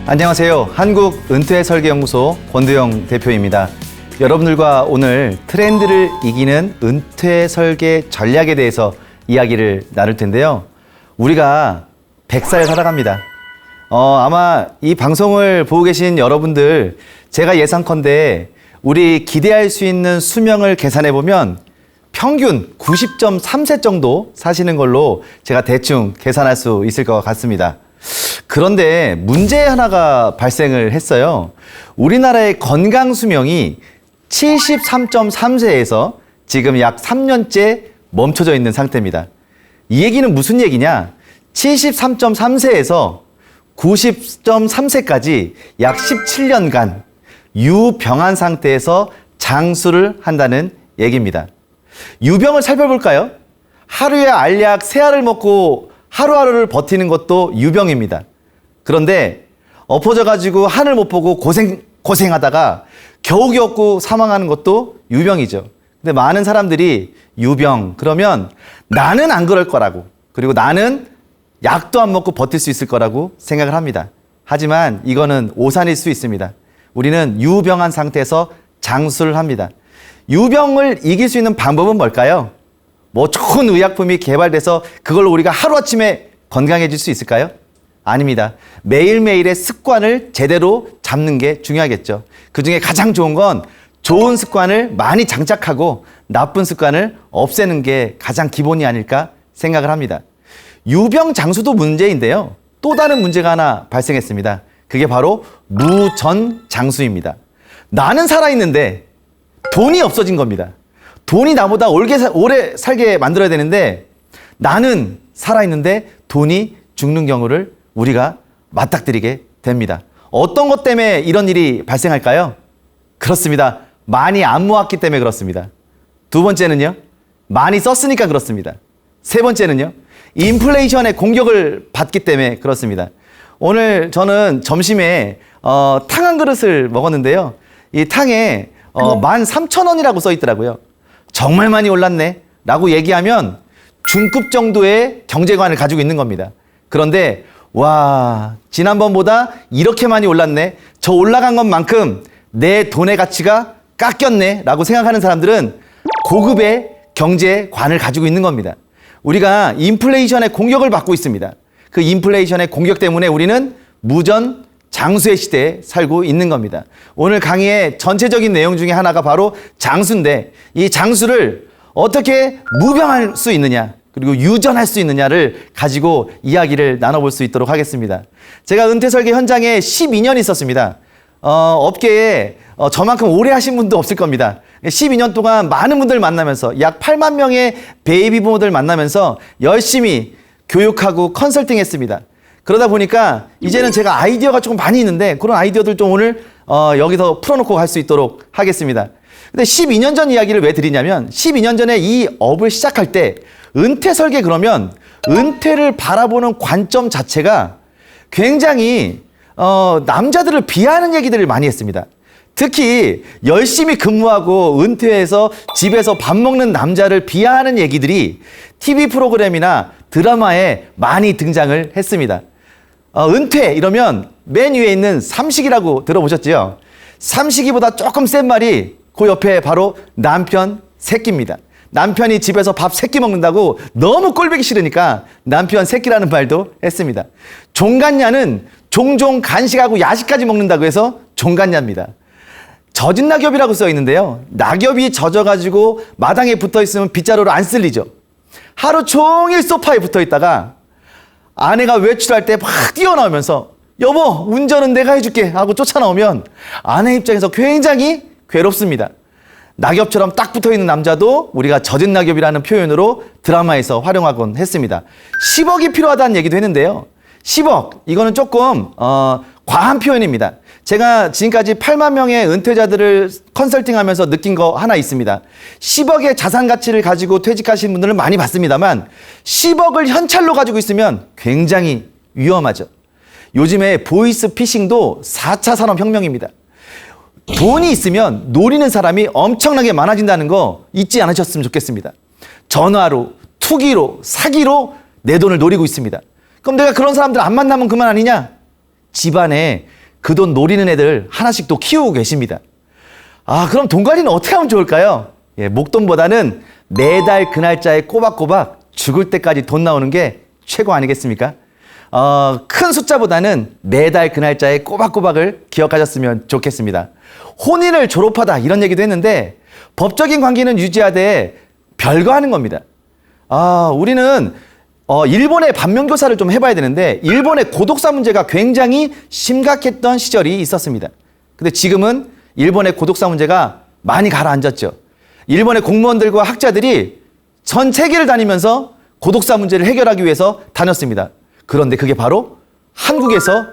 안녕하세요. 한국은퇴설계연구소 권두영 대표입니다. 여러분들과 오늘 트렌드를 이기는 은퇴 설계 전략에 대해서 이야기를 나눌 텐데요. 우리가 100살 살아갑니다. 아마 이 방송을 보고 계신 여러분들, 제가 예상컨대 우리 기대할 수 있는 수명을 계산해 보면 평균 90.3세 정도 사시는 걸로 제가 대충 계산할 수 있을 것 같습니다. 그런데 문제 하나가 발생을 했어요. 우리나라의 건강 수명이 73.3세에서 지금 약 3년째 멈춰져 있는 상태입니다. 이 얘기는 무슨 얘기냐? 73.3세에서 90.3세까지 약 17년간 유병한 상태에서 장수를 한다는 얘기입니다. 유병을 살펴볼까요? 하루에 알약 3알을 먹고 하루하루를 버티는 것도 유병입니다. 그런데 엎어져가지고 하늘 못 보고 고생하다가 겨우겨우 사망하는 것도 유병이죠. 근데 많은 사람들이 유병, 그러면 나는 안 그럴 거라고, 그리고 나는 약도 안 먹고 버틸 수 있을 거라고 생각을 합니다. 하지만 이거는 오산일 수 있습니다. 우리는 유병한 상태에서 장수를 합니다. 유병을 이길 수 있는 방법은 뭘까요? 뭐 좋은 의약품이 개발돼서 그걸로 우리가 하루아침에 건강해질 수 있을까요? 아닙니다. 매일매일의 습관을 제대로 잡는 게 중요하겠죠. 그중에 가장 좋은 건 좋은 습관을 많이 장착하고 나쁜 습관을 없애는 게 가장 기본이 아닐까 생각을 합니다. 유병장수도 문제인데요. 또 다른 문제가 하나 발생했습니다. 그게 바로 무전장수입니다. 나는 살아있는데 돈이 없어진 겁니다. 돈이 나보다 오래 살게 만들어야 되는데 나는 살아있는데 돈이 죽는 경우를 우리가 맞닥뜨리게 됩니다. 어떤 것 때문에 이런 일이 발생할까요? 그렇습니다. 많이 안 모았기 때문에 그렇습니다. 두 번째는요, 많이 썼으니까 그렇습니다. 세 번째는요, 인플레이션의 공격을 받기 때문에 그렇습니다. 오늘 저는 점심에 탕 한 그릇을 먹었는데요. 이 탕에 13,000원이라고 써 있더라고요. 정말 많이 올랐네 라고 얘기하면 중급 정도의 경제관을 가지고 있는 겁니다. 그런데 와, 지난번보다 이렇게 많이 올랐네, 저 올라간 것만큼 내 돈의 가치가 깎였네 라고 생각하는 사람들은 고급의 경제관을 가지고 있는 겁니다. 우리가 인플레이션의 공격을 받고 있습니다. 그 인플레이션의 공격 때문에 우리는 무전 장수의 시대에 살고 있는 겁니다. 오늘 강의의 전체적인 내용 중에 하나가 바로 장수인데, 이 장수를 어떻게 무병할 수 있느냐, 그리고 유전할 수 있느냐를 가지고 이야기를 나눠볼 수 있도록 하겠습니다. 제가 은퇴설계 현장에 12년 있었습니다. 업계에 저만큼 오래 하신 분도 없을 겁니다. 12년 동안 많은 분들 만나면서 약 8만 명의 베이비 부모들 만나면서 열심히 교육하고 컨설팅 했습니다. 그러다 보니까 이제는 제가 아이디어가 조금 많이 있는데 그런 아이디어들 좀 오늘 여기서 풀어놓고 할 수 있도록 하겠습니다. 근데 12년 전 이야기를 왜 드리냐면, 12년 전에 이 업을 시작할 때 은퇴 설계, 그러면 은퇴를 바라보는 관점 자체가 굉장히 남자들을 비하하는 얘기들을 많이 했습니다. 특히 열심히 근무하고 은퇴해서 집에서 밥 먹는 남자를 비하하는 얘기들이 TV 프로그램이나 드라마에 많이 등장을 했습니다. 은퇴 이러면 맨 위에 있는 삼식이라고 들어보셨죠? 삼식이보다 조금 센 말이 그 옆에 바로 남편, 새끼입니다. 남편이 집에서 밥 3끼 먹는다고 너무 꼴보기 싫으니까 남편 새끼라는 말도 했습니다. 종간냐는 종종 간식하고 야식까지 먹는다고 해서 종간냐입니다. 젖은 낙엽이라고 써 있는데요. 낙엽이 젖어가지고 마당에 붙어 있으면 빗자루로 안 쓸리죠. 하루 종일 소파에 붙어 있다가 아내가 외출할 때 막 뛰어나오면서 여보, 운전은 내가 해줄게 하고 쫓아나오면 아내 입장에서 굉장히 괴롭습니다. 낙엽처럼 딱 붙어있는 남자도 우리가 젖은 낙엽이라는 표현으로 드라마에서 활용하곤 했습니다. 10억이 필요하다는 얘기도 했는데요. 10억, 이거는 조금 과한 표현입니다. 제가 지금까지 8만 명의 은퇴자들을 컨설팅하면서 느낀 거 하나 있습니다. 10억의 자산 가치를 가지고 퇴직하신 분들은 많이 봤습니다만 10억을 현찰로 가지고 있으면 굉장히 위험하죠. 요즘에 보이스 피싱도 4차 산업혁명입니다. 돈이 있으면 노리는 사람이 엄청나게 많아진다는 거 잊지 않으셨으면 좋겠습니다. 전화로, 투기로, 사기로 내 돈을 노리고 있습니다. 그럼 내가 그런 사람들 안 만나면 그만 아니냐? 집안에 그 돈 노리는 애들 하나씩 또 키우고 계십니다. 아, 그럼 돈 관리는 어떻게 하면 좋을까요? 예, 목돈보다는 매달 그 날짜에 꼬박꼬박 죽을 때까지 돈 나오는 게 최고 아니겠습니까? 큰 숫자보다는 매달 그 날짜에 꼬박꼬박을 기억하셨으면 좋겠습니다. 혼인을 졸업하다 이런 얘기도 했는데 법적인 관계는 유지하되 별거 하는 겁니다. 우리는 일본의 반면교사를 좀 해봐야 되는데 일본의 고독사 문제가 굉장히 심각했던 시절이 있었습니다. 근데 지금은 일본의 고독사 문제가 많이 가라앉았죠. 일본의 공무원들과 학자들이 전 세계를 다니면서 고독사 문제를 해결하기 위해서 다녔습니다. 그런데 그게 바로 한국에서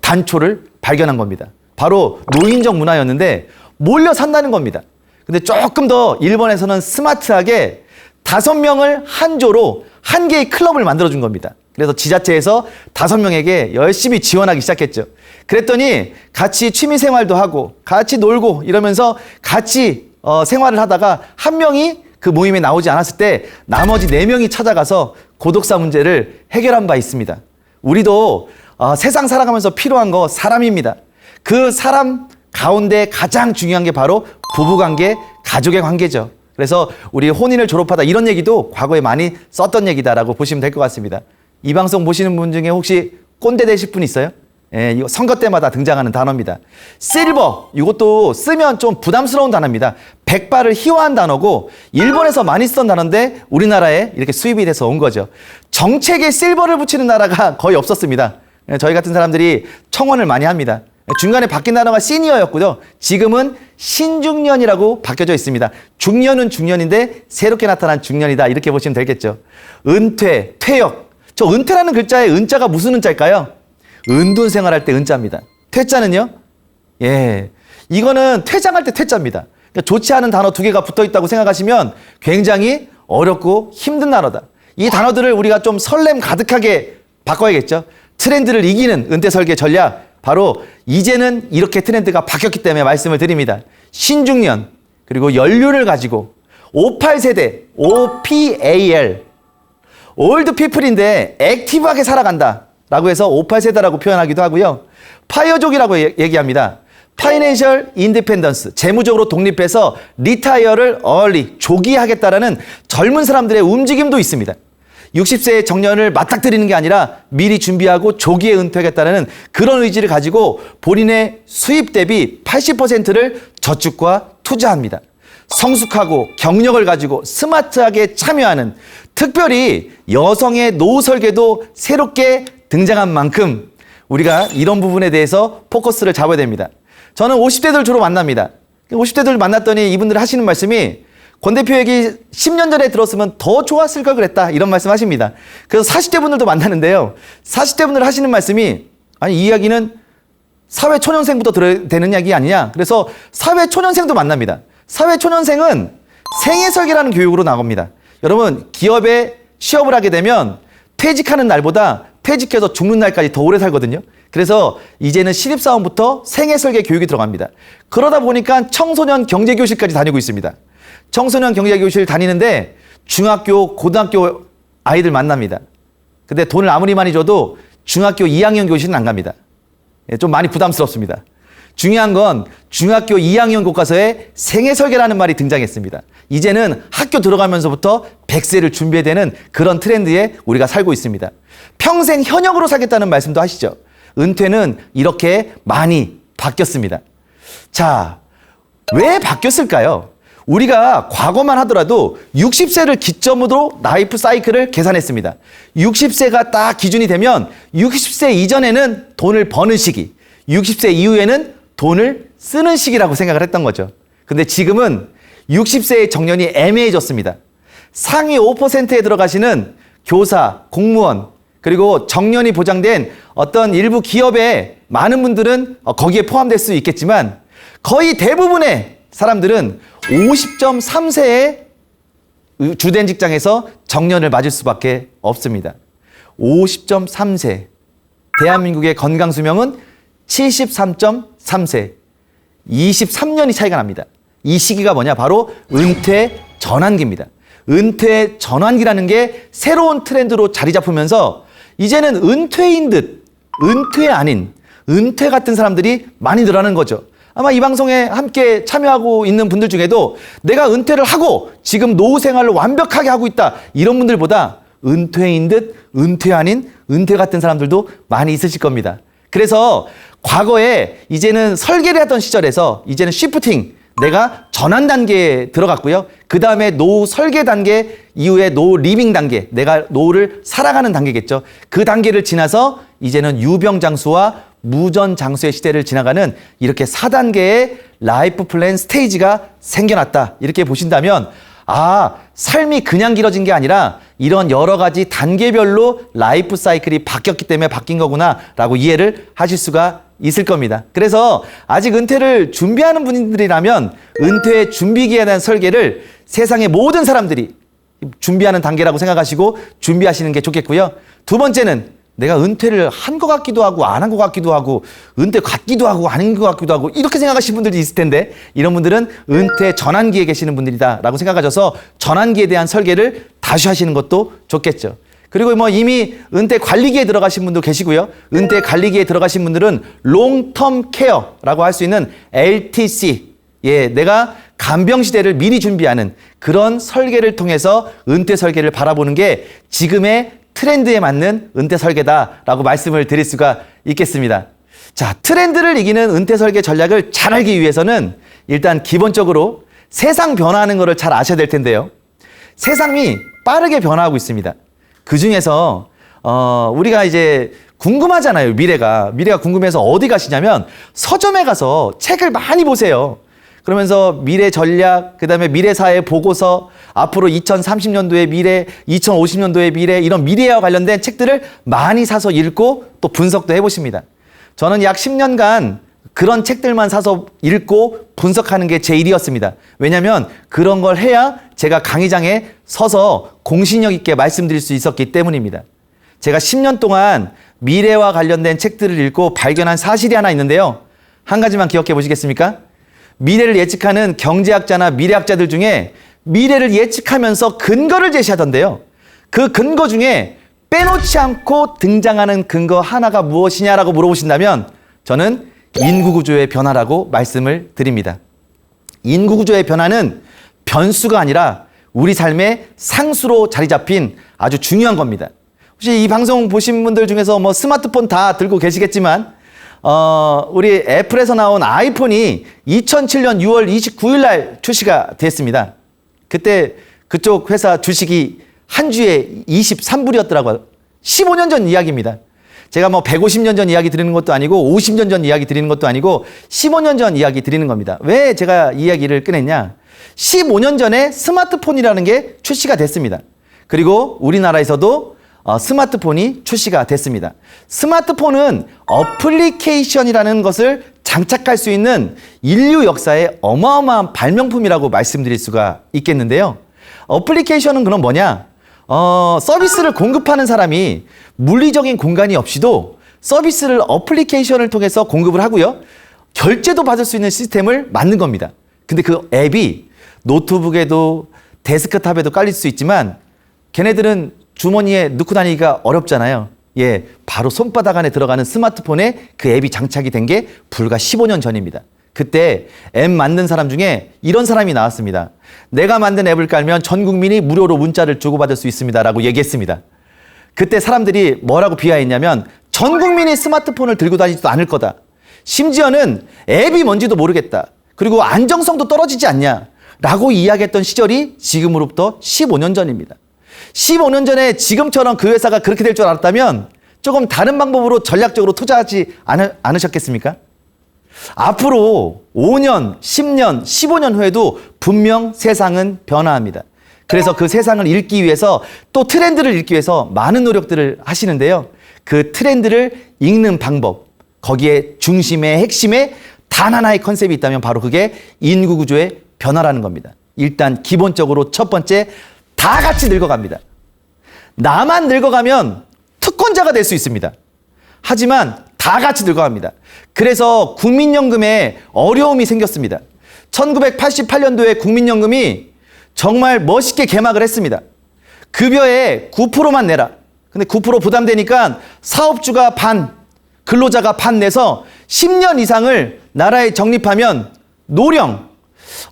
단초를 발견한 겁니다. 바로 노인정 문화였는데 몰려 산다는 겁니다. 근데 조금 더 일본에서는 스마트하게 5명을 한 조로 한 개의 클럽을 만들어준 겁니다. 그래서 지자체에서 5명에게 열심히 지원하기 시작했죠. 그랬더니 같이 취미 생활도 하고 같이 놀고 이러면서 같이 생활을 하다가 한 명이 그 모임에 나오지 않았을 때 나머지 4명이 찾아가서 고독사 문제를 해결한 바 있습니다. 우리도 세상 살아가면서 필요한 거 사람입니다. 그 사람 가운데 가장 중요한 게 바로 부부관계, 가족의 관계죠. 그래서 우리 혼인을 졸업하다 이런 얘기도 과거에 많이 썼던 얘기다라고 보시면 될 것 같습니다. 이 방송 보시는 분 중에 혹시 꼰대 되실 분 있어요? 예, 이거 선거 때마다 등장하는 단어입니다. 실버, 이것도 쓰면 좀 부담스러운 단어입니다. 백발을 희화한 단어고 일본에서 많이 쓰던 단어인데 우리나라에 이렇게 수입이 돼서 온 거죠. 정책에 실버를 붙이는 나라가 거의 없었습니다. 예, 저희 같은 사람들이 청원을 많이 합니다. 중간에 바뀐 단어가 시니어였고요. 지금은 신중년이라고 바뀌어져 있습니다. 중년은 중년인데 새롭게 나타난 중년이다 이렇게 보시면 되겠죠. 은퇴, 퇴역. 저 은퇴라는 글자의 은자가 무슨 은자일까요? 은둔 생활할 때 은자입니다. 퇴자는요? 예, 이거는 퇴장할 때 퇴자입니다. 그러니까 좋지 않은 단어 2개가 붙어 있다고 생각하시면 굉장히 어렵고 힘든 단어다. 이 단어들을 우리가 좀 설렘 가득하게 바꿔야겠죠. 트렌드를 이기는 은퇴 설계 전략. 바로 이제는 이렇게 트렌드가 바뀌었기 때문에 말씀을 드립니다. 신중년, 그리고 연륜을 가지고 58세대, OPAL, 올드 피플인데 액티브하게 살아간다 라고 해서 58세대라고 표현하기도 하고요. 파이어족이라고 얘기합니다. 파이낸셜 인디펜던스, 재무적으로 독립해서 리타이어를 얼리, 조기 하겠다라는 젊은 사람들의 움직임도 있습니다. 60세의 정년을 맞닥뜨리는 게 아니라 미리 준비하고 조기에 은퇴하겠다는 그런 의지를 가지고 본인의 수입 대비 80%를 저축과 투자합니다. 성숙하고 경력을 가지고 스마트하게 참여하는, 특별히 여성의 노후 설계도 새롭게 등장한 만큼 우리가 이런 부분에 대해서 포커스를 잡아야 됩니다. 저는 50대들 주로 만납니다. 50대들 만났더니 이분들 하시는 말씀이 권 대표 얘기 10년 전에 들었으면 더 좋았을 걸 그랬다 이런 말씀 하십니다. 그래서 40대 분들도 만나는데요. 40대 분들 하시는 말씀이 아니 이 이야기는 사회초년생부터 들어야 되는 이야기 아니냐. 그래서 사회초년생도 만납니다. 사회초년생은 생애설계라는 교육으로 나갑니다. 여러분 기업에 취업을 하게 되면 퇴직하는 날보다 퇴직해서 죽는 날까지 더 오래 살거든요. 그래서 이제는 신입사원부터 생애설계 교육이 들어갑니다. 그러다 보니까 청소년 경제교실까지 다니고 있습니다. 청소년 경제교실 다니는데 중학교, 고등학교 아이들 만납니다. 근데 돈을 아무리 많이 줘도 중학교 2학년 교실은 안 갑니다. 좀 많이 부담스럽습니다. 중요한 건 중학교 2학년 교과서에 생애설계라는 말이 등장했습니다. 이제는 학교 들어가면서부터 100세를 준비해야 되는 그런 트렌드에 우리가 살고 있습니다. 평생 현역으로 살겠다는 말씀도 하시죠. 은퇴는 이렇게 많이 바뀌었습니다. 자, 왜 바뀌었을까요? 우리가 과거만 하더라도 60세를 기점으로 라이프 사이클을 계산했습니다. 60세가 딱 기준이 되면 60세 이전에는 돈을 버는 시기, 60세 이후에는 돈을 쓰는 시기라고 생각을 했던 거죠. 근데 지금은 60세의 정년이 애매해졌습니다. 상위 5%에 들어가시는 교사, 공무원, 그리고 정년이 보장된 어떤 일부 기업의 많은 분들은 거기에 포함될 수 있겠지만 거의 대부분의 사람들은 50.3세의 주된 직장에서 정년을 맞을 수밖에 없습니다. 50.3세. 대한민국의 건강수명은 73.3세. 23년이 차이가 납니다. 이 시기가 뭐냐? 바로 은퇴 전환기입니다. 은퇴 전환기라는 게 새로운 트렌드로 자리 잡으면서 이제는 은퇴인 듯 은퇴 아닌 은퇴 같은 사람들이 많이 늘어나는 거죠. 아마 이 방송에 함께 참여하고 있는 분들 중에도 내가 은퇴를 하고 지금 노후 생활을 완벽하게 하고 있다, 이런 분들보다 은퇴인 듯 은퇴 아닌 은퇴 같은 사람들도 많이 있으실 겁니다. 그래서 과거에 이제는 설계를 하던 시절에서 이제는 쉬프팅, 내가 전환 단계에 들어갔고요. 그 다음에 노후 설계 단계 이후에 노후 리빙 단계, 내가 노후를 살아가는 단계겠죠. 그 단계를 지나서 이제는 유병장수와 무전장수의 시대를 지나가는 이렇게 4단계의 라이프 플랜 스테이지가 생겨났다, 이렇게 보신다면 삶이 그냥 길어진 게 아니라 이런 여러 가지 단계별로 라이프 사이클이 바뀌었기 때문에 바뀐 거구나 라고 이해를 하실 수가 있을 겁니다. 그래서 아직 은퇴를 준비하는 분들이라면 은퇴 준비기에 대한 설계를 세상의 모든 사람들이 준비하는 단계라고 생각하시고 준비하시는 게 좋겠고요. 두 번째는 내가 은퇴를 한 것 같기도 하고 안 한 것 같기도 하고 은퇴 같기도 하고 아닌 것 같기도 하고 이렇게 생각하시는 분들이 있을 텐데, 이런 분들은 은퇴 전환기에 계시는 분들이다 라고 생각하셔서 전환기에 대한 설계를 다시 하시는 것도 좋겠죠. 그리고 뭐 이미 은퇴 관리기에 들어가신 분도 계시고요. 은퇴 관리기에 들어가신 분들은 롱텀 케어라고 할 수 있는 LTC, 내가 간병 시대를 미리 준비하는 그런 설계를 통해서 은퇴 설계를 바라보는 게 지금의 트렌드에 맞는 은퇴 설계다라고 말씀을 드릴 수가 있겠습니다. 자, 트렌드를 이기는 은퇴 설계 전략을 잘 알기 위해서는 일단 기본적으로 세상 변화하는 것을 잘 아셔야 될 텐데요. 세상이 빠르게 변화하고 있습니다. 그 중에서 우리가 이제 궁금하잖아요. 미래가 궁금해서 어디 가시냐면 서점에 가서 책을 많이 보세요. 그러면서 미래 전략, 그다음에 미래 사회 보고서, 앞으로 2030년도의 미래, 2050년도의 미래, 이런 미래와 관련된 책들을 많이 사서 읽고 또 분석도 해보십니다. 저는 약 10년간 그런 책들만 사서 읽고 분석하는 게 제 일이었습니다. 왜냐하면 그런 걸 해야 제가 강의장에 서서 공신력 있게 말씀드릴 수 있었기 때문입니다. 제가 10년 동안 미래와 관련된 책들을 읽고 발견한 사실이 하나 있는데요. 한 가지만 기억해 보시겠습니까? 미래를 예측하는 경제학자나 미래학자들 중에 미래를 예측하면서 근거를 제시하던데요. 그 근거 중에 빼놓지 않고 등장하는 근거 하나가 무엇이냐라고 물어보신다면 저는 인구구조의 변화라고 말씀을 드립니다. 인구구조의 변화는 변수가 아니라 우리 삶의 상수로 자리 잡힌 아주 중요한 겁니다. 혹시 이 방송 보신 분들 중에서 뭐 스마트폰 다 들고 계시겠지만 우리 애플에서 나온 아이폰이 2007년 6월 29일 날 출시가 됐습니다. 그때 그쪽 회사 주식이 한 주에 23불이었더라고요. 15년 전 이야기입니다. 제가 뭐 150년 전 이야기 드리는 것도 아니고 50년 전 이야기 드리는 것도 아니고 15년 전 이야기 드리는 겁니다. 왜 제가 이 이야기를 꺼냈냐? 15년 전에 스마트폰이라는 게 출시가 됐습니다. 그리고 우리나라에서도 스마트폰이 출시가 됐습니다. 스마트폰은 어플리케이션이라는 것을 장착할 수 있는 인류 역사의 어마어마한 발명품이라고 말씀드릴 수가 있겠는데요. 어플리케이션은 그럼 뭐냐? 서비스를 공급하는 사람이 물리적인 공간이 없이도 서비스를 어플리케이션을 통해서 공급을 하고요. 결제도 받을 수 있는 시스템을 만든 겁니다. 근데 그 앱이 노트북에도 데스크탑에도 깔릴 수 있지만 걔네들은 주머니에 넣고 다니기가 어렵잖아요. 바로 손바닥 안에 들어가는 스마트폰에 그 앱이 장착이 된 게 불과 15년 전입니다. 그때 앱 만든 사람 중에 이런 사람이 나왔습니다. 내가 만든 앱을 깔면 전 국민이 무료로 문자를 주고받을 수 있습니다 라고 얘기했습니다. 그때 사람들이 뭐라고 비하했냐면 전 국민이 스마트폰을 들고 다니지도 않을 거다. 심지어는 앱이 뭔지도 모르겠다. 그리고 안정성도 떨어지지 않냐 라고 이야기했던 시절이 지금으로부터 15년 전입니다. 15년 전에 지금처럼 그 회사가 그렇게 될 줄 알았다면 조금 다른 방법으로 전략적으로 투자하지 않으셨겠습니까? 앞으로 5년, 10년, 15년 후에도 분명 세상은 변화합니다. 그래서 그 세상을 읽기 위해서 또 트렌드를 읽기 위해서 많은 노력들을 하시는데요. 그 트렌드를 읽는 방법, 거기에 중심에 핵심에 단 하나의 컨셉이 있다면 바로 그게 인구구조의 변화라는 겁니다. 일단 기본적으로 첫 번째, 다 같이 늙어갑니다. 나만 늙어가면 특권자가 될 수 있습니다. 하지만 다 같이 늙어갑니다. 그래서 국민연금에 어려움이 생겼습니다. 1988년도에 국민연금이 정말 멋있게 개막을 했습니다. 급여의 9%만 내라. 근데 9% 부담되니까 사업주가 반, 근로자가 반 내서 10년 이상을 나라에 적립하면 노령,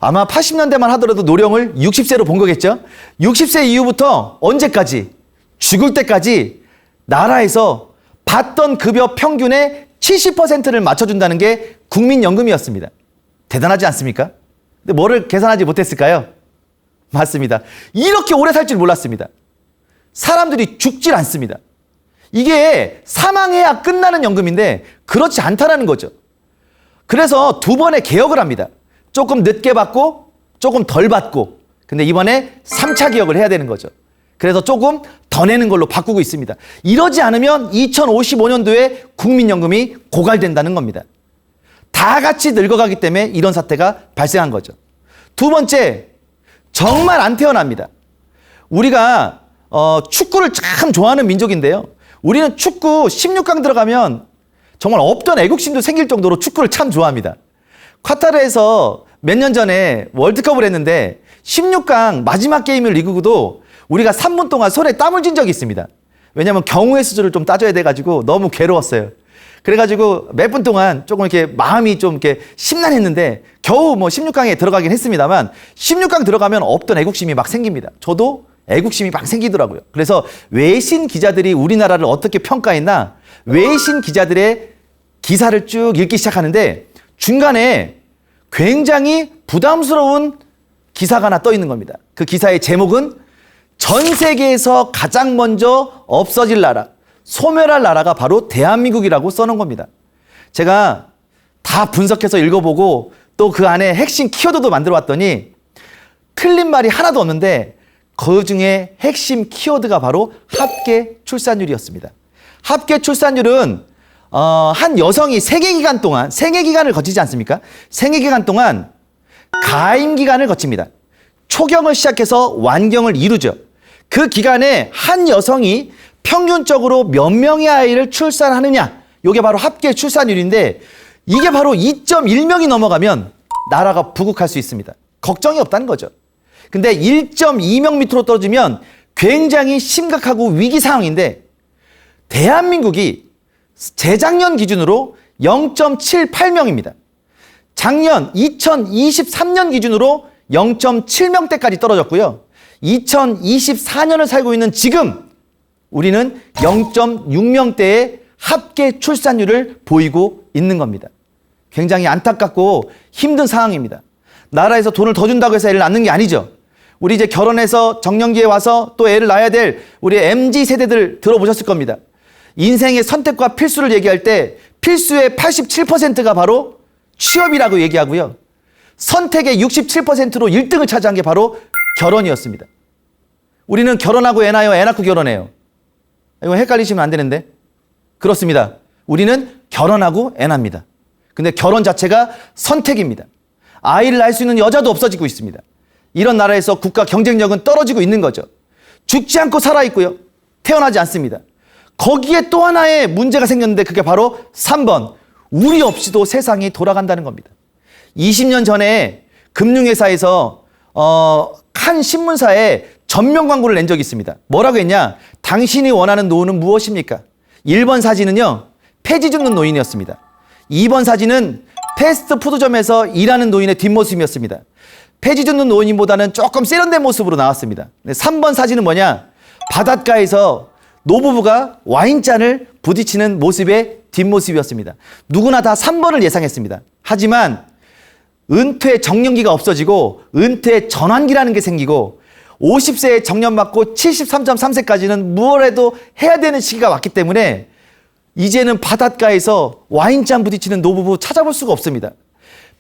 아마 80년대만 하더라도 노령을 60세로 본 거겠죠? 60세 이후부터 언제까지? 죽을 때까지 나라에서 받던 급여 평균의 70%를 맞춰준다는 게 국민연금이었습니다. 대단하지 않습니까? 근데 뭐를 계산하지 못했을까요? 맞습니다. 이렇게 오래 살 줄 몰랐습니다. 사람들이 죽질 않습니다. 이게 사망해야 끝나는 연금인데 그렇지 않다는 거죠. 그래서 두 번의 개혁을 합니다. 조금 늦게 받고 조금 덜 받고, 근데 이번에 3차 개혁을 해야 되는 거죠. 그래서 조금 더 내는 걸로 바꾸고 있습니다. 이러지 않으면 2055년도에 국민연금이 고갈된다는 겁니다. 다 같이 늙어가기 때문에 이런 사태가 발생한 거죠. 두 번째, 정말 안 태어납니다. 우리가 축구를 참 좋아하는 민족인데요. 우리는 축구 16강 들어가면 정말 없던 애국심도 생길 정도로 축구를 참 좋아합니다. 카타르에서 몇 년 전에 월드컵을 했는데 16강 마지막 게임을 이기고도 우리가 3분 동안 손에 땀을 쥔 적이 있습니다. 왜냐하면 경우의 수준을 좀 따져야 돼가지고 너무 괴로웠어요. 그래가지고 몇 분 동안 조금 이렇게 마음이 좀 이렇게 심란했는데 겨우 뭐 16강에 들어가긴 했습니다만 16강 들어가면 없던 애국심이 막 생깁니다. 저도 애국심이 막 생기더라고요. 그래서 외신 기자들이 우리나라를 어떻게 평가했나 외신 기자들의 기사를 쭉 읽기 시작하는데 중간에 굉장히 부담스러운 기사가 하나 떠 있는 겁니다. 그 기사의 제목은 전 세계에서 가장 먼저 없어질 나라, 소멸할 나라가 바로 대한민국이라고 써놓은 겁니다. 제가 다 분석해서 읽어보고 또 그 안에 핵심 키워드도 만들어 왔더니 틀린 말이 하나도 없는데 그 중에 핵심 키워드가 바로 합계 출산율이었습니다. 합계 출산율은 한 여성이 생애 기간을 거치지 않습니까? 생애 기간 동안 가임 기간을 거칩니다. 초경을 시작해서 완경을 이루죠. 그 기간에 한 여성이 평균적으로 몇 명의 아이를 출산하느냐, 이게 바로 합계 출산율인데 이게 바로 2.1명이 넘어가면 나라가 부국할 수 있습니다. 걱정이 없다는 거죠. 근데 1.2명 밑으로 떨어지면 굉장히 심각하고 위기 상황인데 대한민국이 재작년 기준으로 0.78명입니다. 작년 2023년 기준으로 0.7명대까지 떨어졌고요. 2024년을 살고 있는 지금 우리는 0.6명대의 합계 출산율을 보이고 있는 겁니다. 굉장히 안타깝고 힘든 상황입니다. 나라에서 돈을 더 준다고 해서 애를 낳는 게 아니죠. 우리 이제 결혼해서 정년기에 와서 또 애를 낳아야 될 우리 MZ 세대들 들어보셨을 겁니다. 인생의 선택과 필수를 얘기할 때 필수의 87%가 바로 취업이라고 얘기하고요. 선택의 67%로 1등을 차지한 게 바로 결혼이었습니다. 우리는 결혼하고 애 낳아요, 애 낳고 결혼해요. 이거 헷갈리시면 안 되는데. 그렇습니다. 우리는 결혼하고 애 낳습니다. 근데 결혼 자체가 선택입니다. 아이를 낳을 수 있는 여자도 없어지고 있습니다. 이런 나라에서 국가 경쟁력은 떨어지고 있는 거죠. 죽지 않고 살아있고요. 태어나지 않습니다. 거기에 또 하나의 문제가 생겼는데 그게 바로 3번. 우리 없이도 세상이 돌아간다는 겁니다. 20년 전에 금융회사에서 한 신문사에 전면 광고를 낸 적이 있습니다. 뭐라고 했냐? 당신이 원하는 노후는 무엇입니까? 1번 사진은요, 폐지 줍는 노인이었습니다. 2번 사진은 패스트푸드점에서 일하는 노인의 뒷모습이었습니다. 폐지 줍는 노인보다는 조금 세련된 모습으로 나왔습니다. 3번 사진은 뭐냐? 바닷가에서 노부부가 와인잔을 부딪히는 모습의 뒷모습이었습니다. 누구나 다 3번을 예상했습니다. 하지만 은퇴 정년기가 없어지고 은퇴 전환기라는 게 생기고 50세에 정년 맞고 73.3세까지는 무엇 해도 해야 되는 시기가 왔기 때문에 이제는 바닷가에서 와인잔 부딪히는 노부부 찾아볼 수가 없습니다.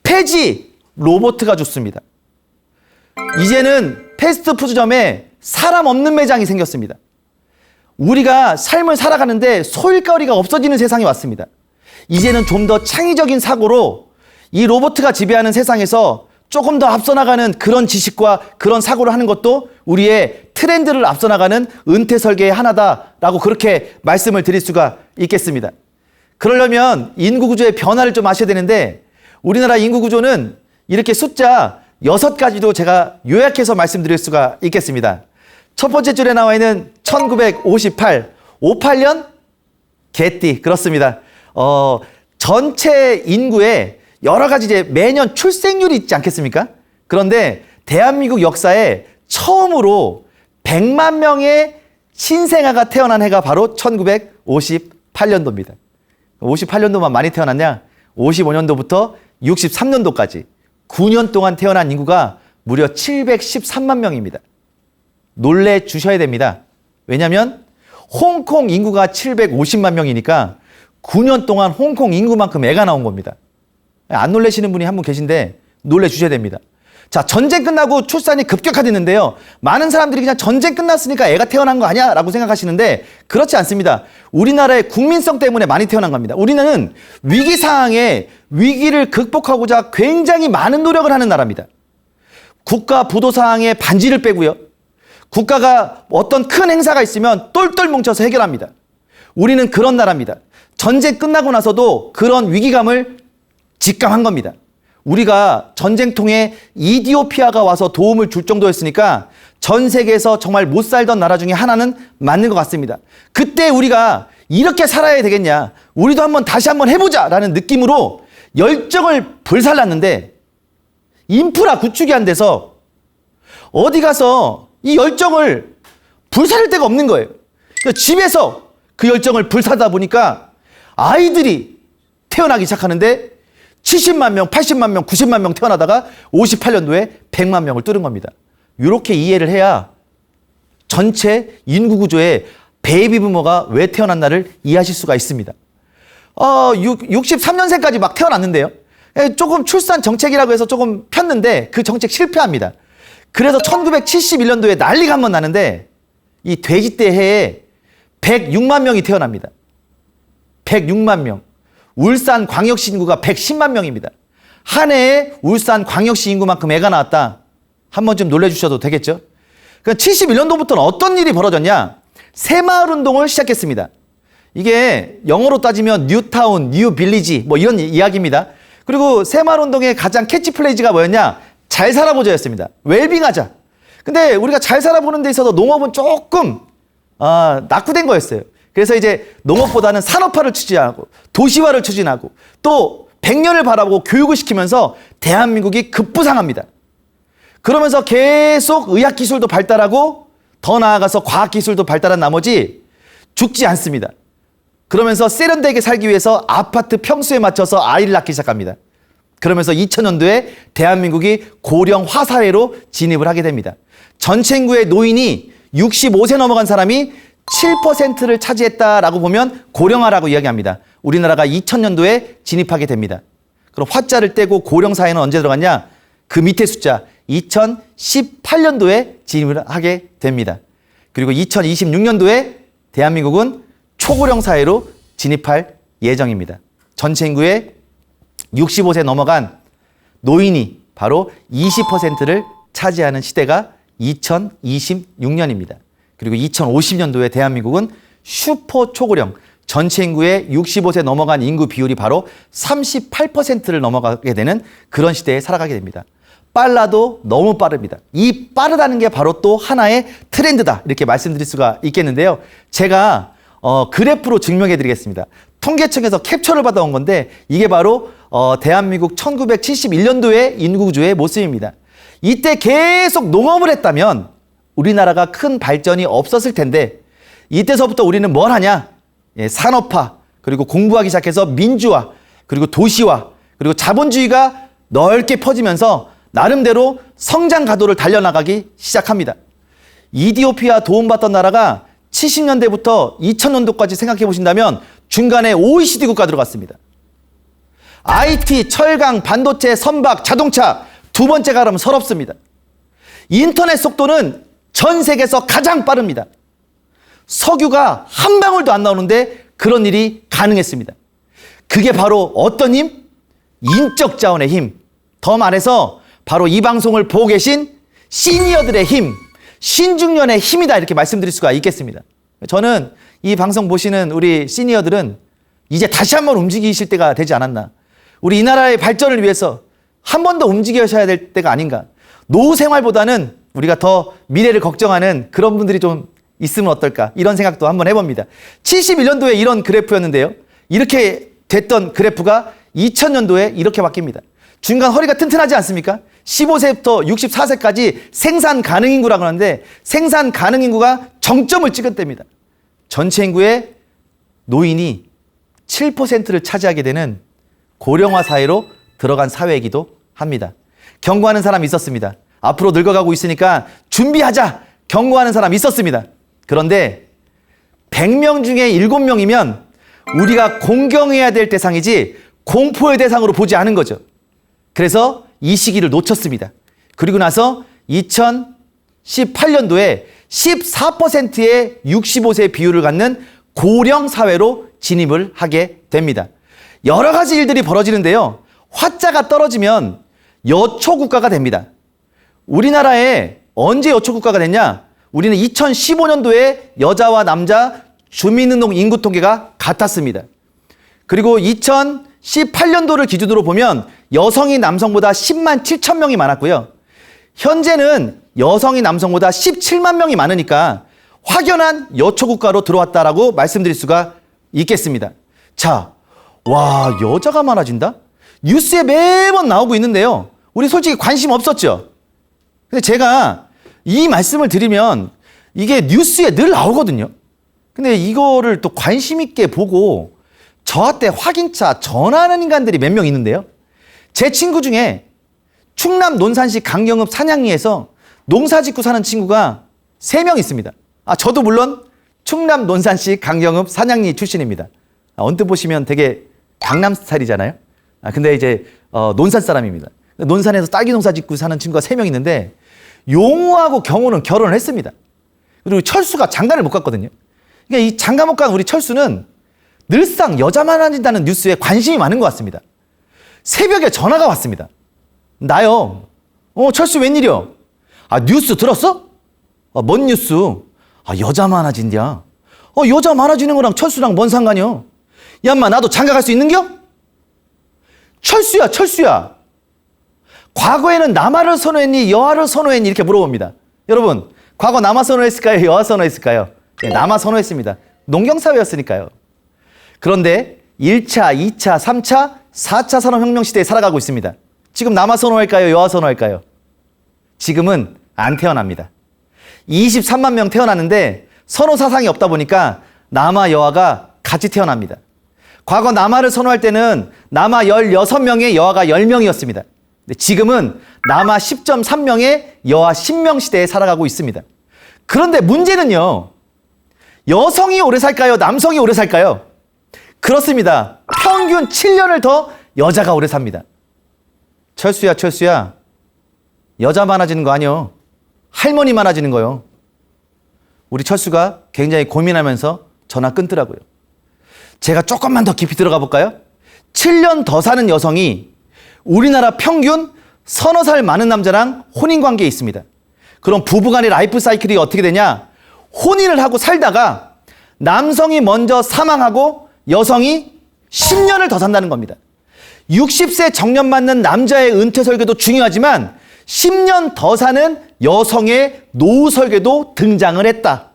폐지 로봇가 좋습니다. 이제는 패스트푸드점에 사람 없는 매장이 생겼습니다. 우리가 삶을 살아가는데 소일거리가 없어지는 세상이 왔습니다. 이제는 좀 더 창의적인 사고로 이 로봇가 지배하는 세상에서 조금 더 앞서 나가는 그런 지식과 그런 사고를 하는 것도 우리의 트렌드를 앞서 나가는 은퇴 설계의 하나다라고 그렇게 말씀을 드릴 수가 있겠습니다. 그러려면 인구 구조의 변화를 좀 아셔야 되는데 우리나라 인구 구조는 이렇게 숫자 6가지도 제가 요약해서 말씀드릴 수가 있겠습니다. 첫 번째 줄에 나와 있는 1958, 58년 개띠, 그렇습니다. 전체 인구에 여러 가지 이제 매년 출생률이 있지 않겠습니까? 그런데 대한민국 역사에 처음으로 100만 명의 신생아가 태어난 해가 바로 1958년도입니다. 58년도만 많이 태어났냐? 55년도부터 63년도까지 9년 동안 태어난 인구가 무려 713만 명입니다. 놀래 주셔야 됩니다. 왜냐하면 홍콩 인구가 750만 명이니까 9년 동안 홍콩 인구만큼 애가 나온 겁니다. 안 놀라시는 분이 한 분 계신데 놀래 주셔야 됩니다. 자, 전쟁 끝나고 출산이 급격화됐는데요. 많은 사람들이 그냥 전쟁 끝났으니까 애가 태어난 거 아니야? 라고 생각하시는데 그렇지 않습니다. 우리나라의 국민성 때문에 많이 태어난 겁니다. 우리는 위기 상황에 위기를 극복하고자 굉장히 많은 노력을 하는 나라입니다. 국가 부도 상황에 반지를 빼고요. 국가가 어떤 큰 행사가 있으면 똘똘 뭉쳐서 해결합니다. 우리는 그런 나라입니다. 전쟁 끝나고 나서도 그런 위기감을 직감한 겁니다. 우리가 전쟁통에 이디오피아가 와서 도움을 줄 정도였으니까 전 세계에서 정말 못 살던 나라 중에 하나는 맞는 것 같습니다. 그때 우리가 이렇게 살아야 되겠냐, 우리도 다시 한번 해보자 라는 느낌으로 열정을 불살랐는데 인프라 구축이 안 돼서 어디 가서 이 열정을 불살릴 데가 없는 거예요. 그러니까 집에서 그 열정을 불사다 보니까 아이들이 태어나기 시작하는데 70만 명, 80만 명, 90만 명 태어나다가 58년도에 100만 명을 뚫은 겁니다. 이렇게 이해를 해야 전체 인구 구조에 베이비 부머가 왜 태어났나를 이해하실 수가 있습니다. 63년생까지 막 태어났는데요. 조금 출산 정책이라고 해서 조금 폈는데 그 정책 실패합니다. 그래서 1971년도에 난리가 한번 나는데 이 돼지떼 해에 106만 명이 태어납니다. 106만 명. 울산 광역시 인구가 110만 명입니다. 한 해에 울산 광역시 인구만큼 애가 나왔다. 한 번쯤 놀래주셔도 되겠죠? 71년도부터는 어떤 일이 벌어졌냐? 새마을 운동을 시작했습니다. 이게 영어로 따지면 뉴타운, 뉴빌리지 뭐 이런 이야기입니다. 그리고 새마을 운동의 가장 캐치플레이즈가 뭐였냐? 잘 살아보자였습니다. 웰빙하자. 근데 우리가 잘 살아보는 데 있어서 농업은 조금 낙후된 거였어요. 그래서 이제 농업보다는 산업화를 추진하고 도시화를 추진하고 또 100년을 바라보고 교육을 시키면서 대한민국이 급부상합니다. 그러면서 계속 의학기술도 발달하고 더 나아가서 과학기술도 발달한 나머지 죽지 않습니다. 그러면서 세련되게 살기 위해서 아파트 평수에 맞춰서 아이를 낳기 시작합니다. 그러면서 2000년도에 대한민국이 고령화 사회로 진입을 하게 됩니다. 전체 인구의 노인이 65세 넘어간 사람이 7%를 차지했다라고 보면 고령화라고 이야기합니다. 우리나라가 2000년도에 진입하게 됩니다. 그럼 화자를 떼고 고령 사회는 언제 들어갔냐? 그 밑에 숫자 2018년도에 진입을 하게 됩니다. 그리고 2026년도에 대한민국은 초고령 사회로 진입할 예정입니다. 전체 인구의 65세 넘어간 노인이 바로 20%를 차지하는 시대가 2026년입니다. 그리고 2050년도에 대한민국은 슈퍼 초고령, 전체 인구의 65세 넘어간 인구 비율이 바로 38%를 넘어가게 되는 그런 시대에 살아가게 됩니다. 빨라도 너무 빠릅니다. 이 빠르다는 게 바로 또 하나의 트렌드다, 이렇게 말씀드릴 수가 있겠는데요. 제가 그래프로 증명해 드리겠습니다. 통계청에서 캡처를 받아온 건데 이게 바로 대한민국 1971년도의 인구구조의 모습입니다. 이때 계속 농업을 했다면 우리나라가 큰 발전이 없었을 텐데 이때서부터 우리는 뭘 하냐? 산업화, 그리고 공부하기 시작해서 민주화, 그리고 도시화, 그리고 자본주의가 넓게 퍼지면서 나름대로 성장 가도를 달려나가기 시작합니다. 이디오피아 도움받던 나라가 70년대부터 2000년도까지 생각해 보신다면 중간에 OECD 국가 들어갔습니다. IT, 철강, 반도체, 선박, 자동차 두 번째가 그러면 서럽습니다. 인터넷 속도는 전 세계에서 가장 빠릅니다. 석유가 한 방울도 안 나오는데 그런 일이 가능했습니다. 그게 바로 어떤 힘? 인적 자원의 힘. 더 말해서 바로 이 방송을 보고 계신 시니어들의 힘, 신중년의 힘이다, 이렇게 말씀드릴 수가 있겠습니다. 저는 이 방송 보시는 우리 시니어들은 이제 다시 한번 움직이실 때가 되지 않았나. 우리 이 나라의 발전을 위해서 한 번 더 움직여셔야 될 때가 아닌가. 노후 생활보다는 우리가 더 미래를 걱정하는 그런 분들이 좀 있으면 어떨까, 이런 생각도 한번 해봅니다. 71년도에 이런 그래프였는데요. 이렇게 됐던 그래프가 2000년도에 이렇게 바뀝니다. 중간 허리가 튼튼하지 않습니까? 15세부터 64세까지 생산 가능 인구라고 하는데 생산 가능 인구가 정점을 찍은 때입니다. 전체 인구의 노인이 7%를 차지하게 되는 고령화 사회로 들어간 사회이기도 합니다. 경고하는 사람이 있었습니다. 앞으로 늙어가고 있으니까 준비하자 경고하는 사람이 있었습니다. 그런데 100명 중에 7명이면 우리가 공경해야 될 대상이지 공포의 대상으로 보지 않은 거죠. 그래서 이 시기를 놓쳤습니다. 그리고 나서 2018년도에 14%의 65세 비율을 갖는 고령 사회로 진입을 하게 됩니다. 여러 가지 일들이 벌어지는데요. 화자가 떨어지면 여초국가가 됩니다. 우리나라에 언제 여초국가가 됐냐? 우리는 2015년도에 여자와 남자 주민등록 인구 통계가 같았습니다. 그리고 2018년도를 기준으로 보면 여성이 남성보다 10만 7천 명이 많았고요. 현재는 여성이 남성보다 17만 명이 많으니까 확연한 여초국가로 들어왔다라고 말씀드릴 수가 있겠습니다. 자, 와, 여자가 많아진다? 뉴스에 매번 나오고 있는데요. 우리 솔직히 관심 없었죠? 근데 제가 이 말씀을 드리면 이게 뉴스에 늘 나오거든요. 근데 이거를 또 관심 있게 보고 저한테 확인차 전하는 인간들이 몇 명 있는데요. 제 친구 중에 충남 논산시 강경읍 산양리에서 농사 짓고 사는 친구가 3명 있습니다. 저도 물론 충남 논산시 강경읍 산양리 출신입니다. 언뜻 보시면 되게 강남 스타일이잖아요. 근데 이제 논산 사람입니다. 논산에서 딸기 농사 짓고 사는 친구가 3명 있는데 용우하고 경우는 결혼을 했습니다. 그리고 철수가 장가를 못 갔거든요. 그러니까 이 장가 못 간 우리 철수는 늘상 여자 많아진다는 뉴스에 관심이 많은 것 같습니다. 새벽에 전화가 왔습니다. 나요. 철수 웬일이야? 뉴스 들었어? 뭔 뉴스? 여자 많아진대야. 여자 많아지는 거랑 철수랑 뭔 상관이야? 야, 인마 나도 장가 갈 수 있는겨? 철수야. 과거에는 남아를 선호했니 여아를 선호했니 이렇게 물어봅니다. 여러분, 과거 남아 선호했을까요? 여아 선호했을까요? 네, 남아 선호했습니다. 농경사회였으니까요. 그런데 1차, 2차, 3차, 4차 산업혁명 시대에 살아가고 있습니다. 지금 남아 선호할까요? 여아 선호할까요? 지금은 안 태어납니다. 23만 명 태어났는데 선호 사상이 없다 보니까 남아, 여아가 같이 태어납니다. 과거 남아를 선호할 때는 남아 16명에 여아가 10명이었습니다. 지금은 남아 10.3명에 여아 10명 시대에 살아가고 있습니다. 그런데 문제는요. 여성이 오래 살까요? 남성이 오래 살까요? 그렇습니다. 평균 7년을 더 여자가 오래 삽니다. 철수야. 여자 많아지는 거 아니요. 할머니 많아지는 거요. 우리 철수가 굉장히 고민하면서 전화 끊더라고요. 제가 조금만 더 깊이 들어가 볼까요? 7년 더 사는 여성이 우리나라 평균 서너 살 많은 남자랑 혼인관계에 있습니다. 그럼 부부간의 라이프 사이클이 어떻게 되냐? 혼인을 하고 살다가 남성이 먼저 사망하고 여성이 10년을 더 산다는 겁니다. 60세 정년 맞는 남자의 은퇴 설계도 중요하지만 10년 더 사는 여성의 노후 설계도 등장을 했다.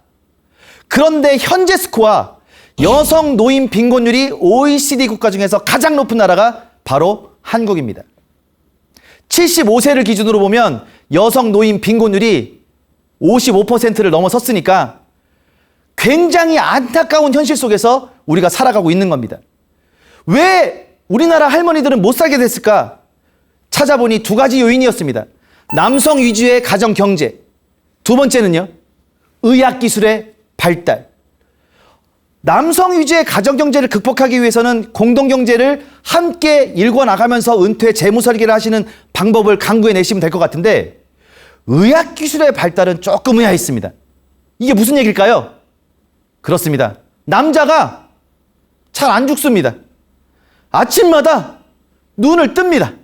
그런데 현재 스코어 여성 노인 빈곤율이 OECD 국가 중에서 가장 높은 나라가 바로 한국입니다. 75세를 기준으로 보면 여성 노인 빈곤율이 55%를 넘어섰으니까 굉장히 안타까운 현실 속에서 우리가 살아가고 있는 겁니다. 왜 우리나라 할머니들은 못 살게 됐을까? 찾아보니 2가지 요인이었습니다. 남성 위주의 가정 경제. 2번째는요. 의학기술의 발달. 남성 위주의 가정 경제를 극복하기 위해서는 공동경제를 함께 일궈 나가면서 은퇴 재무 설계를 하시는 방법을 강구해 내시면 될 것 같은데 의학기술의 발달은 조금 의아했습니다. 이게 무슨 얘기일까요? 그렇습니다. 남자가 잘 안 죽습니다. 아침마다 눈을 뜹니다.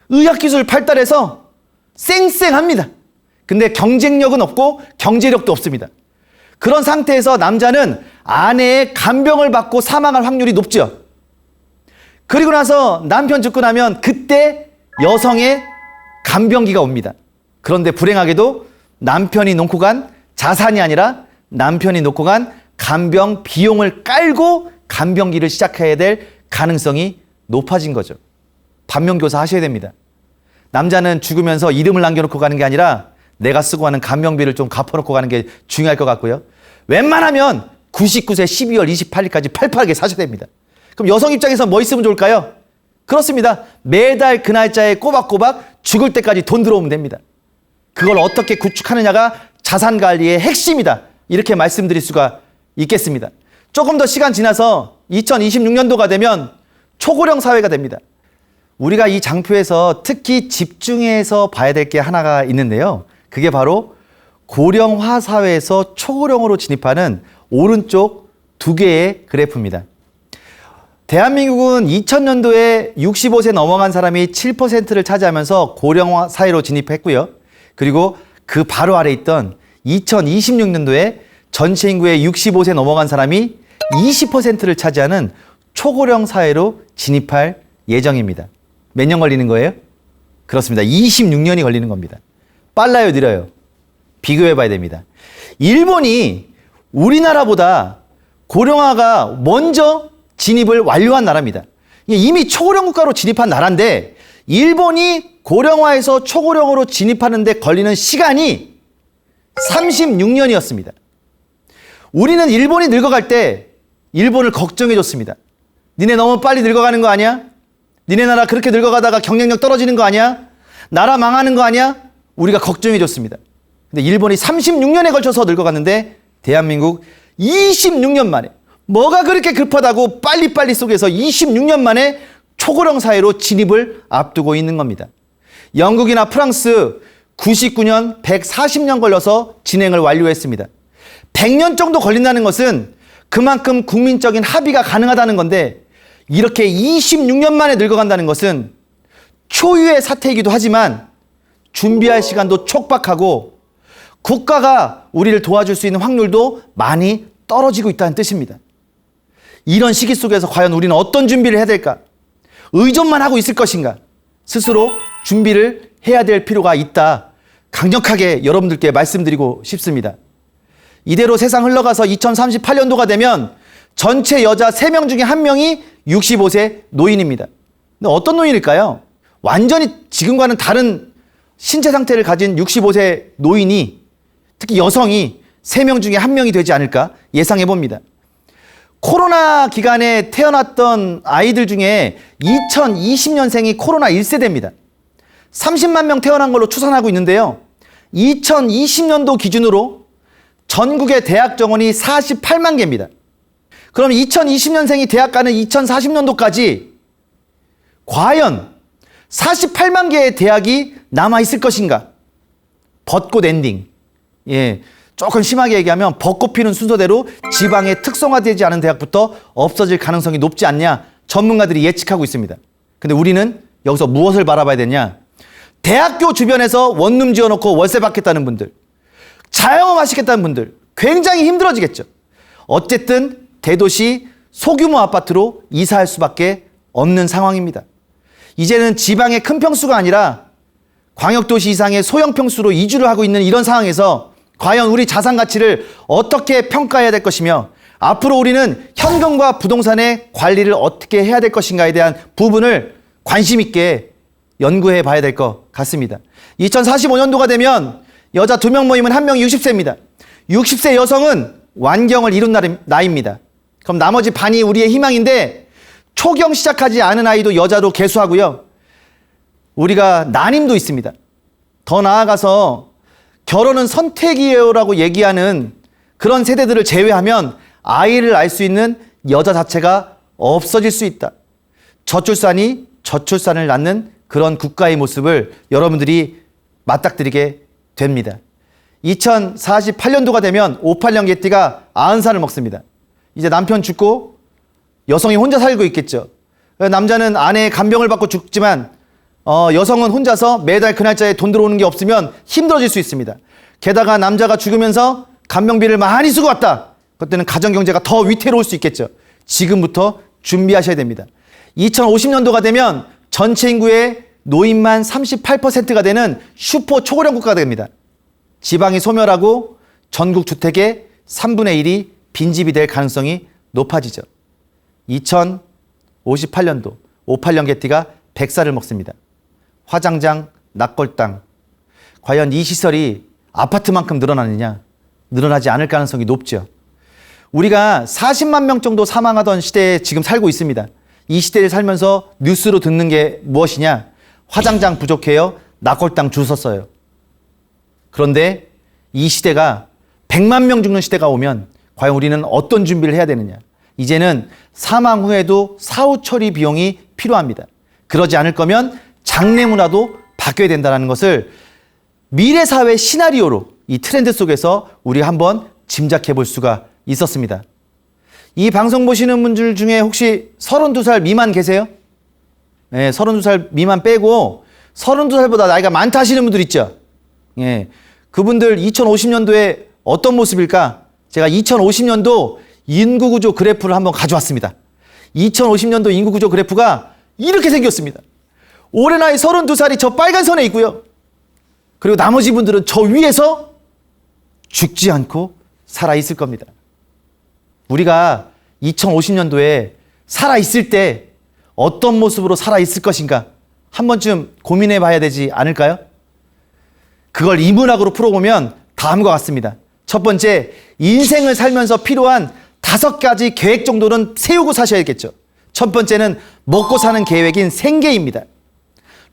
의학기술 발달해서 쌩쌩합니다. 근데 경쟁력은 없고 경제력도 없습니다. 그런 상태에서 남자는 아내의 간병을 받고 사망할 확률이 높죠. 그리고 나서 남편 죽고 나면 그때 여성의 간병기가 옵니다. 그런데 불행하게도 남편이 놓고 간 자산이 아니라 남편이 놓고 간 간병 비용을 깔고 간병기를 시작해야 될 가능성이 높아진 거죠. 반면교사 하셔야 됩니다. 남자는 죽으면서 이름을 남겨놓고 가는 게 아니라 내가 쓰고 가는 간병비를 좀 갚아놓고 가는 게 중요할 것 같고요. 웬만하면 99세 12월 28일까지 팔팔하게 사셔야 됩니다. 그럼 여성 입장에서 뭐 있으면 좋을까요? 그렇습니다. 매달 그 날짜에 꼬박꼬박 죽을 때까지 돈 들어오면 됩니다. 그걸 어떻게 구축하느냐가 자산 관리의 핵심이다. 이렇게 말씀드릴 수가 있겠습니다. 조금 더 시간 지나서 2026년도가 되면 초고령 사회가 됩니다. 우리가 이 장표에서 특히 집중해서 봐야 될 게 하나가 있는데요. 그게 바로 고령화 사회에서 초고령으로 진입하는 오른쪽 두 개의 그래프입니다. 대한민국은 2000년도에 65세 넘어간 사람이 7%를 차지하면서 고령화 사회로 진입했고요. 그리고 그 바로 아래 있던 2026년도에 전체 인구의 65세 넘어간 사람이 20%를 차지하는 초고령 사회로 진입할 예정입니다. 몇 년 걸리는 거예요? 그렇습니다. 26년이 걸리는 겁니다. 빨라요, 느려요? 비교해 봐야 됩니다. 일본이 우리나라보다 고령화가 먼저 진입을 완료한 나라입니다. 이미 초고령 국가로 진입한 나라인데 일본이 고령화에서 초고령으로 진입하는 데 걸리는 시간이 36년이었습니다. 우리는 일본이 늙어갈 때 일본을 걱정해 줬습니다. 니네 너무 빨리 늙어가는 거 아니야? 니네 나라 그렇게 늙어가다가 경쟁력 떨어지는 거 아니야? 나라 망하는 거 아니야? 우리가 걱정해 줬습니다. 근데 일본이 36년에 걸쳐서 늙어갔는데 대한민국 26년 만에 뭐가 그렇게 급하다고 빨리빨리 속에서 26년 만에 초고령 사회로 진입을 앞두고 있는 겁니다. 영국이나 프랑스 99년 140년 걸려서 진행을 완료했습니다. 100년 정도 걸린다는 것은 그만큼 국민적인 합의가 가능하다는 건데 이렇게 26년 만에 늙어간다는 것은 초유의 사태이기도 하지만 준비할 시간도 촉박하고 국가가 우리를 도와줄 수 있는 확률도 많이 떨어지고 있다는 뜻입니다. 이런 시기 속에서 과연 우리는 어떤 준비를 해야 될까? 의존만 하고 있을 것인가? 스스로 준비를 해야 될 필요가 있다. 강력하게 여러분들께 말씀드리고 싶습니다. 이대로 세상 흘러가서 2038년도가 되면 전체 여자 3명 중에 1명이 65세 노인입니다. 근데 어떤 노인일까요? 완전히 지금과는 다른 신체 상태를 가진 65세 노인이 특히 여성이 3명 중에 1명이 되지 않을까 예상해 봅니다. 코로나 기간에 태어났던 아이들 중에 2020년생이 코로나 1세대입니다. 30만 명 태어난 걸로 추산하고 있는데요. 2020년도 기준으로 전국의 대학 정원이 48만 개입니다. 그럼 2020년생이 대학 가는 2040년도까지 과연 48만 개의 대학이 남아있을 것인가? 벚꽃 엔딩. 예, 조금 심하게 얘기하면 벚꽃 피는 순서대로 지방에 특성화되지 않은 대학부터 없어질 가능성이 높지 않냐 전문가들이 예측하고 있습니다. 근데 우리는 여기서 무엇을 바라봐야 되냐? 대학교 주변에서 원룸 지어놓고 월세 받겠다는 분들, 자영업 하시겠다는 분들 굉장히 힘들어지겠죠. 어쨌든 대도시 소규모 아파트로 이사할 수밖에 없는 상황입니다. 이제는 지방의 큰 평수가 아니라 광역도시 이상의 소형 평수로 이주를 하고 있는 이런 상황에서 과연 우리 자산 가치를 어떻게 평가해야 될 것이며 앞으로 우리는 현금과 부동산의 관리를 어떻게 해야 될 것인가에 대한 부분을 관심 있게 연구해 봐야 될 것 같습니다. 2045년도가 되면 여자 2명 모이면 1명이 60세입니다. 60세 여성은 완경을 이룬 나이입니다. 그럼 나머지 반이 우리의 희망인데 초경 시작하지 않은 아이도 여자로 계수하고요. 우리가 난임도 있습니다. 더 나아가서 결혼은 선택이에요라고 얘기하는 그런 세대들을 제외하면 아이를 낳을 수 있는 여자 자체가 없어질 수 있다. 저출산이 저출산을 낳는 그런 국가의 모습을 여러분들이 맞닥뜨리게 됩니다. 2048년도가 되면 58년 개띠가 90살을 먹습니다. 이제 남편 죽고 여성이 혼자 살고 있겠죠. 남자는 아내의 간병을 받고 죽지만 여성은 혼자서 매달 그 날짜에 돈 들어오는 게 없으면 힘들어질 수 있습니다. 게다가 남자가 죽으면서 간병비를 많이 쓰고 왔다. 그때는 가정경제가 더 위태로울 수 있겠죠. 지금부터 준비하셔야 됩니다. 2050년도가 되면 전체 인구의 노인만 38%가 되는 슈퍼 초고령 국가가 됩니다. 지방이 소멸하고 전국 주택의 3분의 1이 빈집이 될 가능성이 높아지죠. 58년도 58년 개띠가 100살을 먹습니다. 화장장, 낙골당. 과연 이 시설이 아파트만큼 늘어나느냐? 늘어나지 않을 가능성이 높죠. 우리가 40만 명 정도 사망하던 시대에 지금 살고 있습니다. 이 시대를 살면서 뉴스로 듣는 게 무엇이냐? 화장장 부족해요. 낙골당 줄 섰어요. 그런데 이 시대가 100만 명 죽는 시대가 오면 과연 우리는 어떤 준비를 해야 되느냐? 이제는 사망 후에도 사후 처리 비용이 필요합니다. 그러지 않을 거면 장례 문화도 바뀌어야 된다는 것을 미래 사회 시나리오로 이 트렌드 속에서 우리가 한번 짐작해 볼 수가 있었습니다. 이 방송 보시는 분들 중에 혹시 32살 미만 계세요? 네, 32살 미만 빼고 32살보다 나이가 많다 하시는 분들 있죠? 예, 그분들 2050년도에 어떤 모습일까? 제가 2050년도 인구구조 그래프를 한번 가져왔습니다. 2050년도 인구구조 그래프가 이렇게 생겼습니다. 올해 나이 32살이 저 빨간 선에 있고요. 그리고 나머지 분들은 저 위에서 죽지 않고 살아있을 겁니다. 우리가 2050년도에 살아있을 때 어떤 모습으로 살아있을 것인가 한 번쯤 고민해 봐야 되지 않을까요? 그걸 인문학으로 풀어보면 다음과 같습니다. 첫 번째, 인생을 살면서 필요한 5가지 계획 정도는 세우고 사셔야겠죠. 첫 번째는 먹고 사는 계획인 생계입니다.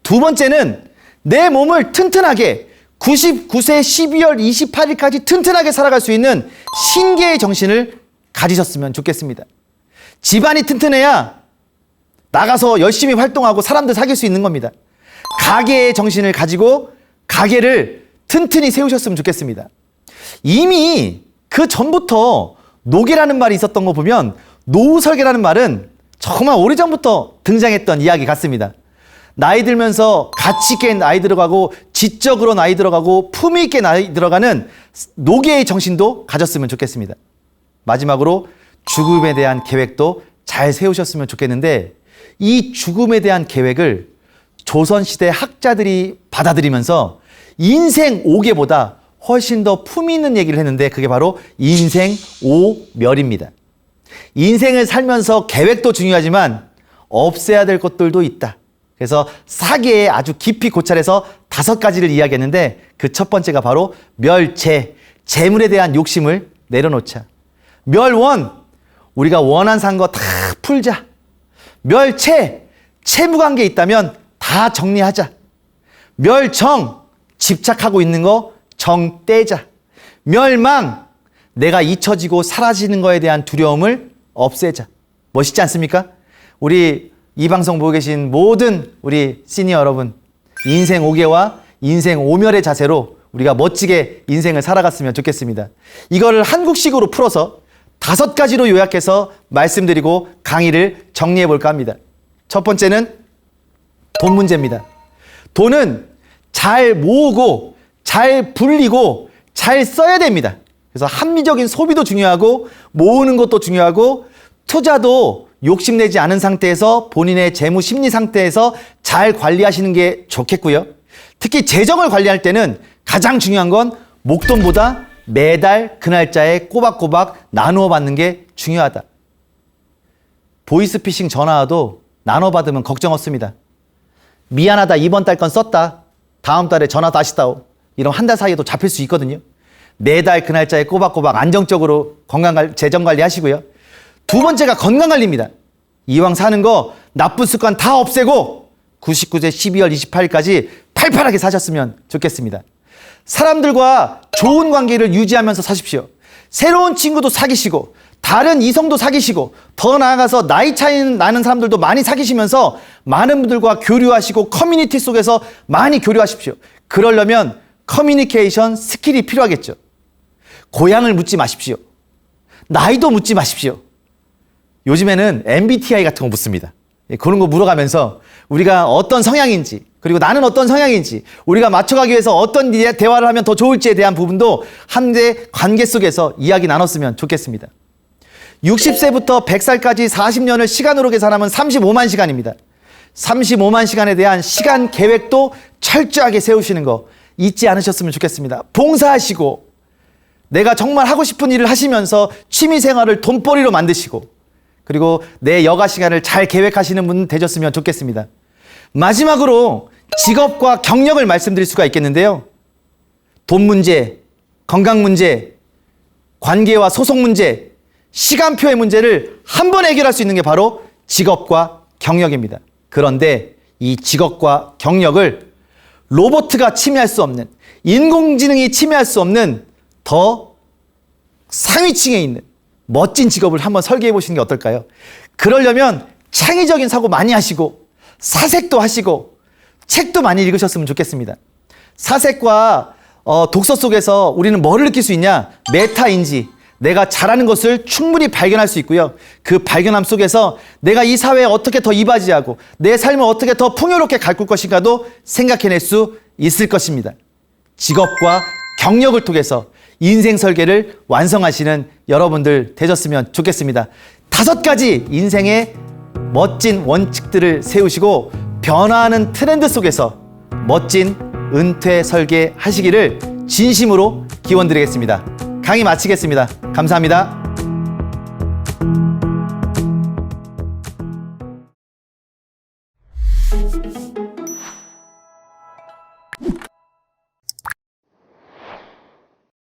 두 번째는 내 몸을 튼튼하게 99세 12월 28일까지 튼튼하게 살아갈 수 있는 신계의 정신을 가지셨으면 좋겠습니다. 집안이 튼튼해야 나가서 열심히 활동하고 사람들 사귈 수 있는 겁니다. 가계의 정신을 가지고 가게를 튼튼히 세우셨으면 좋겠습니다. 이미 그 전부터 노계라는 말이 있었던 거 보면 노후설계라는 말은 정말 오래전부터 등장했던 이야기 같습니다. 나이 들면서 가치 있게 나이 들어가고 지적으로 나이 들어가고 품위 있게 나이 들어가는 노계의 정신도 가졌으면 좋겠습니다. 마지막으로 죽음에 대한 계획도 잘 세우셨으면 좋겠는데 이 죽음에 대한 계획을 조선시대 학자들이 받아들이면서 인생 5계보다 훨씬 더 품위 있는 얘기를 했는데 그게 바로 인생 5멸입니다. 인생을 살면서 계획도 중요하지만 없애야 될 것들도 있다. 그래서 4계에 아주 깊이 고찰해서 5가지를 이야기했는데 그 첫 번째가 바로 멸재, 재물에 대한 욕심을 내려놓자. 멸원, 우리가 원한 산 거 다 풀자. 멸채, 채무관계 있다면 다 정리하자. 멸정, 집착하고 있는 거 정 떼자. 멸망, 내가 잊혀지고 사라지는 거에 대한 두려움을 없애자. 멋있지 않습니까? 우리 이 방송 보고 계신 모든 우리 시니어 여러분, 인생 5계와 인생 5멸의 자세로 우리가 멋지게 인생을 살아갔으면 좋겠습니다. 이거를 한국식으로 풀어서 5가지로 요약해서 말씀드리고 강의를 정리해 볼까 합니다. 첫 번째는 돈 문제입니다. 돈은 잘 모으고 잘 불리고 잘 써야 됩니다. 그래서 합리적인 소비도 중요하고 모으는 것도 중요하고 투자도 욕심내지 않은 상태에서 본인의 재무 심리 상태에서 잘 관리하시는 게 좋겠고요. 특히 재정을 관리할 때는 가장 중요한 건 목돈보다 매달 그 날짜에 꼬박꼬박 나누어 받는 게 중요하다. 보이스피싱 전화 와도 나눠 받으면 걱정 없습니다. 미안하다, 이번 달 건 썼다, 다음 달에 전화 다시 따오. 이런 한 달 사이에도 잡힐 수 있거든요. 매달 그 날짜에 꼬박꼬박 안정적으로 재정 관리 하시고요. 두 번째가 건강 관리입니다. 이왕 사는 거 나쁜 습관 다 없애고 99세 12월 28일까지 팔팔하게 사셨으면 좋겠습니다. 사람들과 좋은 관계를 유지하면서 사십시오. 새로운 친구도 사귀시고 다른 이성도 사귀시고 더 나아가서 나이 차이 나는 사람들도 많이 사귀시면서 많은 분들과 교류하시고 커뮤니티 속에서 많이 교류하십시오. 그러려면 커뮤니케이션 스킬이 필요하겠죠. 고향을 묻지 마십시오. 나이도 묻지 마십시오. 요즘에는 MBTI 같은 거 묻습니다. 그런 거 물어가면서 우리가 어떤 성향인지 그리고 나는 어떤 성향인지 우리가 맞춰가기 위해서 어떤 대화를 하면 더 좋을지에 대한 부분도 한대 관계 속에서 이야기 나눴으면 좋겠습니다. 60세부터 100살까지 40년을 시간으로 계산하면 35만 시간입니다. 35만 시간에 대한 시간 계획도 철저하게 세우시는 거 잊지 않으셨으면 좋겠습니다. 봉사하시고 내가 정말 하고 싶은 일을 하시면서 취미 생활을 돈벌이로 만드시고 그리고 내 여가 시간을 잘 계획하시는 분 되셨으면 좋겠습니다. 마지막으로 직업과 경력을 말씀드릴 수가 있겠는데요. 돈 문제, 건강 문제, 관계와 소속 문제, 시간표의 문제를 한 번에 해결할 수 있는 게 바로 직업과 경력입니다. 그런데 이 직업과 경력을 로봇가 침해할 수 없는, 인공지능이 침해할 수 없는 더 상위층에 있는 멋진 직업을 한번 설계해 보시는 게 어떨까요? 그러려면 창의적인 사고 많이 하시고 사색도 하시고 책도 많이 읽으셨으면 좋겠습니다. 사색과 독서 속에서 우리는 뭐를 느낄 수 있냐? 메타인지, 내가 잘하는 것을 충분히 발견할 수 있고요. 그 발견함 속에서 내가 이 사회에 어떻게 더 이바지하고 내 삶을 어떻게 더 풍요롭게 가꿀 것인가도 생각해낼 수 있을 것입니다. 직업과 경력을 통해서 인생 설계를 완성하시는 여러분들 되셨으면 좋겠습니다. 5가지 인생의 멋진 원칙들을 세우시고 변화하는 트렌드 속에서 멋진 은퇴 설계 하시기를 진심으로 기원드리겠습니다. 강의 마치겠습니다. 감사합니다.